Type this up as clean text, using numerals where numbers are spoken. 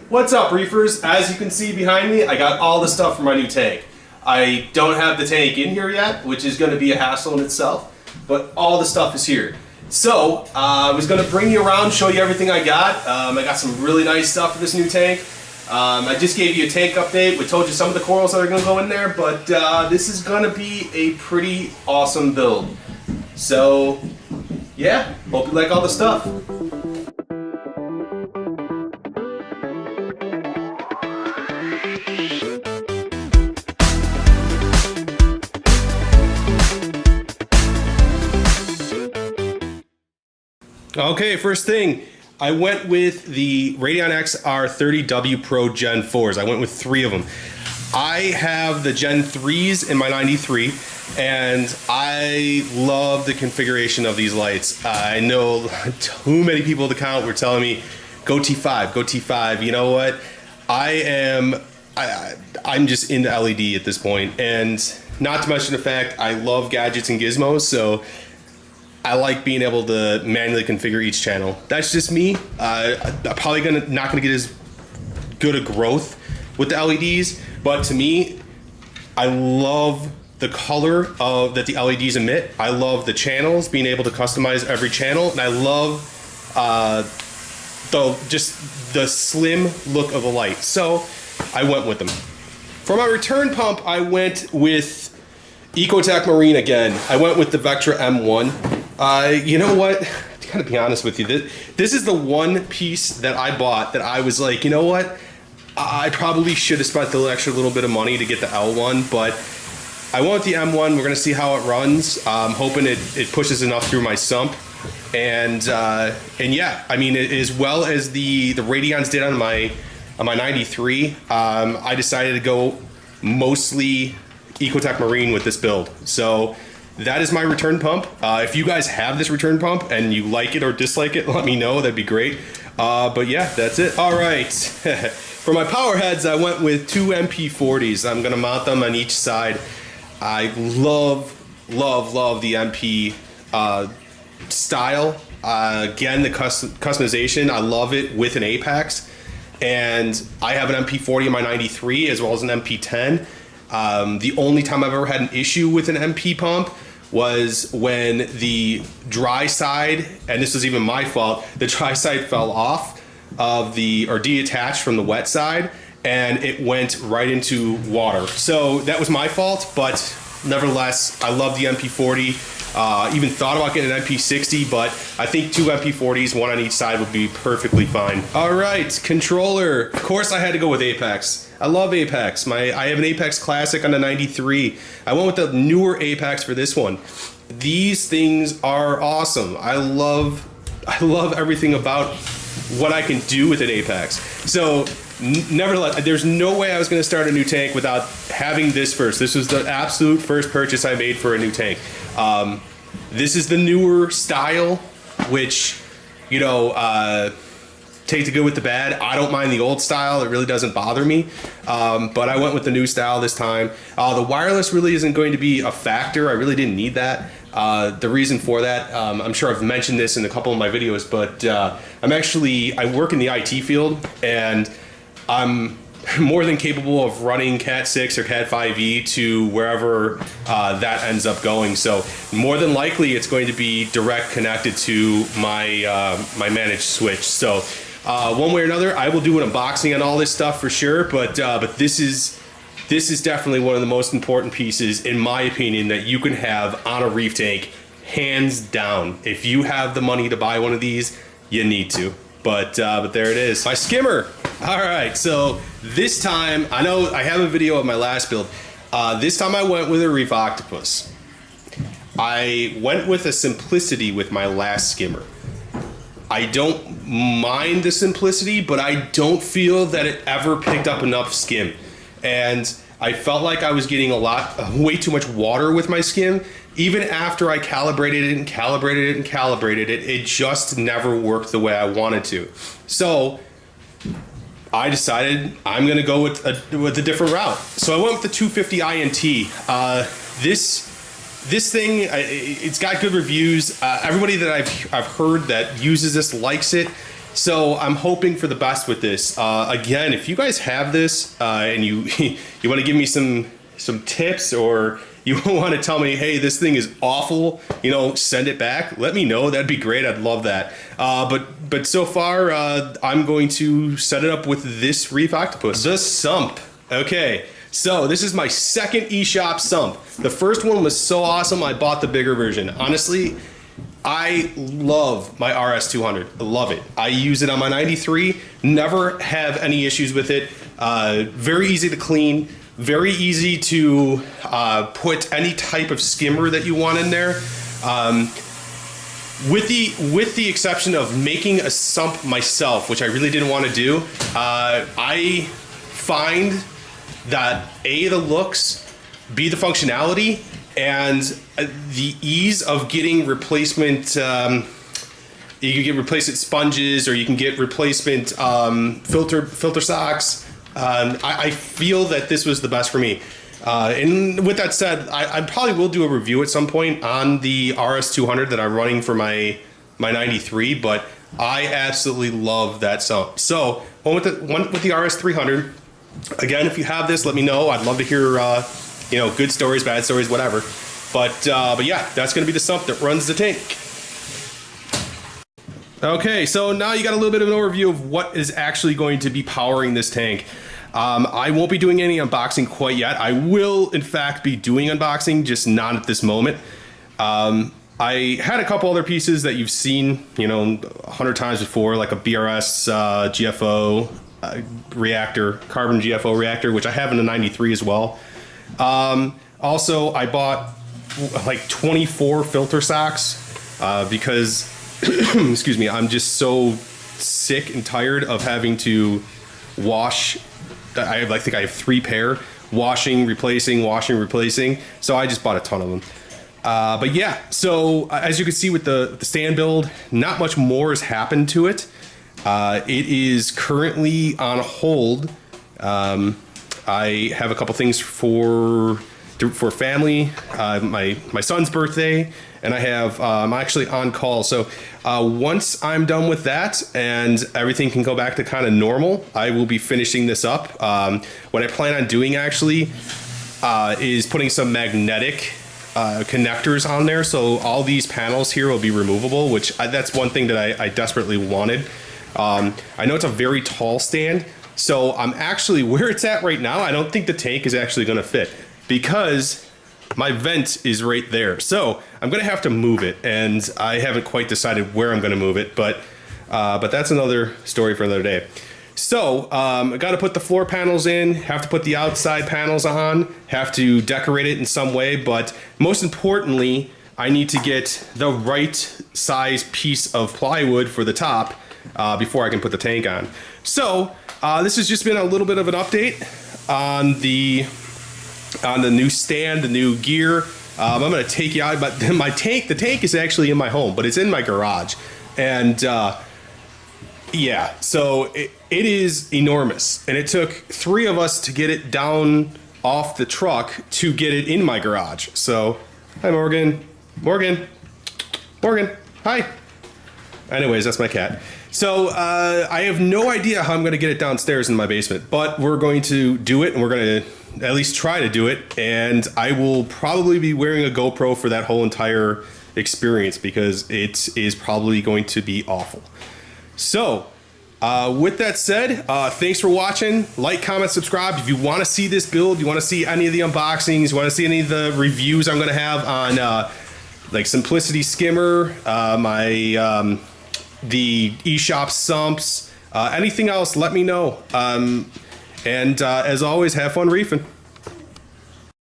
What's up, reefers? As you can see behind me, I got all the stuff for my new tank. I don't have the tank in here yet, which is going to be a hassle in itself, but all the stuff is here. So, I was going to bring you around, show you everything I got. I got some really nice stuff for this new tank. I just gave you a tank update. We told you some of the corals that are going to go in there, but this is going to be a pretty awesome build. So, yeah, hope you like all the stuff. Okay, first thing, I went with the Radion XR30W Pro Gen 4s. I went with 3 of them. I have the Gen 3s in my 93, and I love the configuration of these lights. I know too many people at the count were telling me, go T5, go T5. You know what? I'm just into LED at this point, and not to mention the fact I love gadgets and gizmos, so I like being able to manually configure each channel. That's just me. I'm probably not gonna get as good a growth with the LEDs, but to me, I love the color that the LEDs emit. I love the channels, being able to customize every channel, and I love the slim look of the light. So I went with them. For my return pump, I went with Ecotech Marine again. I went with the Vectra M1. You know what? I gotta be honest with you. This is the one piece that I bought that I was like, you know what? I probably should have spent the extra little bit of money to get the L1, but I went with the M1. We're gonna see how it runs. I'm hoping it pushes enough through my sump, and yeah, I mean, as well as the Radions did on my 93. I decided to go mostly Ecotech Marine with this build. So that is my return pump. If you guys have this return pump and you like it or dislike it, let me know. That'd be great. But yeah, that's it. All right. For my power heads, I went with 2 MP40s. I'm gonna mount them on each side. I love the MP style. Again, the customization, I love it with an Apex. And I have an MP40 in my 93 as well as an MP10. The only time I've ever had an issue with an MP pump was when the dry side, and this was even my fault, the dry side fell off of or detached from the wet side, and it went right into water. So that was my fault, but nevertheless, I love the MP40. Even thought about getting an MP60, but I think 2 MP40s, 1 on each side, would be perfectly fine. All right, controller. Of course, I had to go with Apex. I love Apex. I have an Apex Classic on the 93. I went with the newer Apex for this one. These things are awesome. I love everything about what I can do with an Apex. So, nevertheless, there's no way I was going to start a new tank without having this first. This was the absolute first purchase I made for a new tank. This is the newer style, which, you know, take the good with the bad. I don't mind the old style. It really doesn't bother me. But I went with the new style this time. The wireless really isn't going to be a factor. I really didn't need that. The reason for that, I'm sure I've mentioned this in a couple of my videos, but I work in the IT field, and I'm more than capable of running Cat 6 or Cat 5e to wherever that ends up going. So more than likely, it's going to be direct connected to my my managed switch. So one way or another, I will do an unboxing on all this stuff for sure. But this is definitely one of the most important pieces, in my opinion, that you can have on a reef tank, hands down. If you have the money to buy one of these, you need to. But there it is. My skimmer. All right, so this time, I know I have a video of my last build. This time I went with a Reef Octopus. I went with a simplicity with my last skimmer. I don't mind the simplicity, but I don't feel that it ever picked up enough skim. And I felt like I was getting way too much water with my skim. Even after I calibrated it, it just never worked the way I wanted to. So I decided I'm gonna go with a different route. So I went with the 250 INT. This thing, it's got good reviews. Everybody that I've heard that uses this likes it. So I'm hoping for the best with this. Again, if you guys have this and you you want to give me some tips, or you want to tell me, hey, this thing is awful, you know, send it back, let me know. That'd be great. I'd love that. But so far, I'm going to set it up with this Reef Octopus, the Sump. Okay, so this is my second Eshops Sump. The first one was so awesome, I bought the bigger version. Honestly, I love my RS200. I love it. I use it on my 93. Never have any issues with it. Very easy to clean. Very easy to put any type of skimmer that you want in there. With the exception of making a sump myself, which I really didn't want to do, I find that A, the looks, B, the functionality, and the ease of getting replacement. You can get replacement sponges, or you can get replacement filter socks. I feel that this was the best for me. And with that said, I probably will do a review at some point on the RS200 that I'm running for my 93, but I absolutely love that sump. So one with the RS300. Again, if you have this, let me know. I'd love to hear you know, good stories, bad stories, whatever. But yeah, that's going to be the sump that runs the tank. Okay, so now you got a little bit of an overview of what is actually going to be powering this tank. I won't be doing any unboxing quite yet. I will, in fact, be doing unboxing, just not at this moment. I had a couple other pieces that you've seen, you know, 100 times before, like a BRS GFO reactor, carbon GFO reactor, which I have in the 93 as well. Also, I bought like 24 filter socks because, excuse me, I'm just so sick and tired of having to wash. I think I have 3 pair, washing, replacing. So I just bought a ton of them. But yeah, so as you can see with the stand build, not much more has happened to it. It is currently on hold. I have a couple things for family, my son's birthday, and I have I'm actually on call. So once I'm done with that and everything can go back to kind of normal, I will be finishing this up. What I plan on doing actually is putting some magnetic connectors on there, so all these panels here will be removable, which that's one thing that I desperately wanted. I know it's a very tall stand, so I'm actually, where it's at right now, I don't think the tank is actually going to fit, because my vent is right there. So I'm going to have to move it, and I haven't quite decided where I'm going to move it, but that's another story for another day. So I got to put the floor panels in, have to put the outside panels on, have to decorate it in some way, but most importantly, I need to get the right size piece of plywood for the top before I can put the tank on. So this has just been a little bit of an update on the new stand, the new gear. I'm going to take you out, but the tank is actually in my home, but it's in my garage. And yeah, so it is enormous. And it took 3 of us to get it down off the truck to get it in my garage. So, hi, Morgan. Morgan. Hi. Anyways, that's my cat. So I have no idea how I'm going to get it downstairs in my basement, but we're going to do it, and we're going to at least try to do it. And I will probably be wearing a GoPro for that whole entire experience, because it is probably going to be awful. So with that said, thanks for watching. Like, comment, subscribe. If you want to see this build, you want to see any of the unboxings, you want to see any of the reviews I'm going to have on like Simplicity Skimmer, the Eshops sumps, anything else, let me know. And as always, have fun reefing.